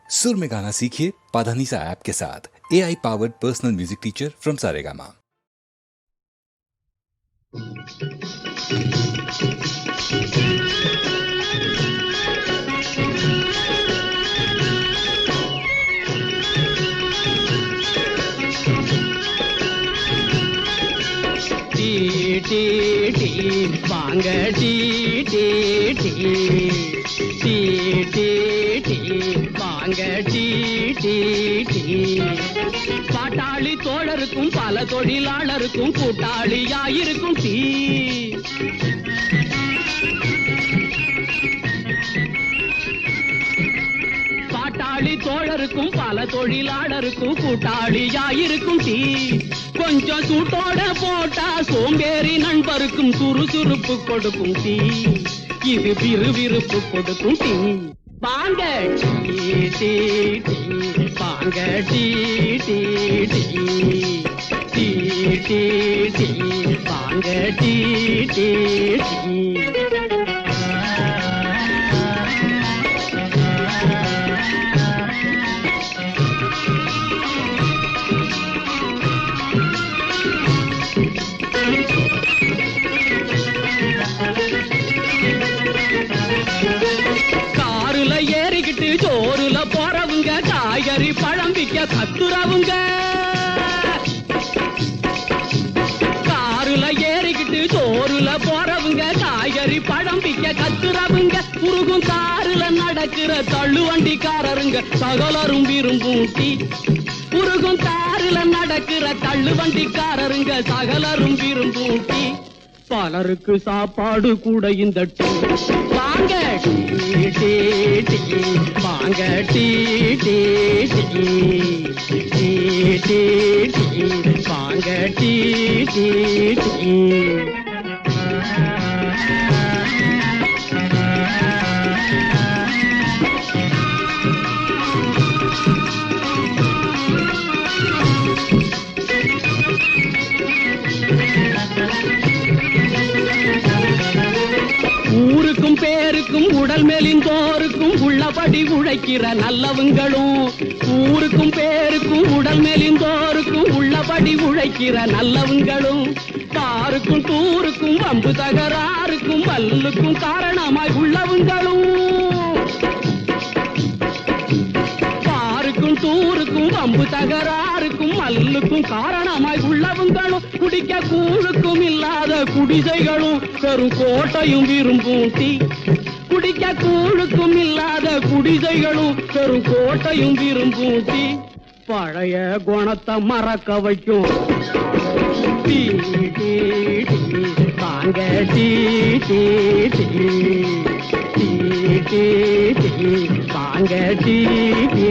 सुर में गाना सीखिए पाधानीसा ऐप के साथ। AI powered personal music teacher from Saregama. टी टी टी बांग टी टी टी टी टी टी बांग टी टी टी பாட்டாளி தோழருக்கும் பல தொழிலாளருக்கும் கூட்டாளியாயிருக்கும் டீ பாட்டாளி தோழருக்கும் பல தொழிலாளருக்கும் கூட்டாளியாயிருக்கும் டீ கொஞ்சம் சூட்டோட போட்டா சோம்பேறி நண்பருக்கும் சுறுசுறுப்பு கொடுக்கும் டீ இது விறுவிறுப்பு கொடுக்கும் டீ பாங்க டீ டீ டீ பாங்க tea tea tea tea tea tea பாங்க டீ டீ டீ காருல ஏறிக்கிட்டு சோறுல போறவங்க காய்கறி பழம் விக்க கத்துறவங்க காருல ஏறிக்கிட்டு சோறுல போறவங்க காய்கறி பழம் விக்க கத்துறவங்க குறுகும் காருல நடக்கிற தள்ளு வண்டிக்காரருங்க சகலரும் விரும்பும் டீ குறுகும் காருல நடக்கிற தள்ளு வண்டிக்காரருங்க சகலரும் விரும்பும் டீ பலருக்கு சாப்பாடு கூட இந்த டீ வாங்க டீ டீ டீ வாங்க tea tea tea tea tea tea வாங்க டீ டீ டீ ஊருக்கும் பேருக்கும் உடல் மெலிந்தோருக்கும் உள்ளபடி உழைக்கிற நல்லவங்களும் ஊருக்கும் பேருக்கும் உடல் மெலிந்தோருக்கும் உள்ளபடி உழைக்கிற நல்லவங்களும் காருக்கும் டூருக்கும் வம்பு தகராறுக்கும் மல்லுக்கும் காரணமாய் உள்ளவங்களும் காருக்கும் டூருக்கும் வம்பு தகராறுக்கும் மல்லுக்கும் காரணமாய் உள்ளவங்களும் குடிக்க கூழுக்கும் இல்லாத குடிசைகளும் பெரும் கோட்டையும் விரும்பும் டீ குடிக்க கூழுக்கும் இல்லாத குடிசைகளும் பெரும் கோட்டையும் விரும்பும் டீ பழைய குணத்தை மறக்க வைக்கும் டீ டீ டீ தாங்க tea tea tea tea tea tea தாங்க டீ டீ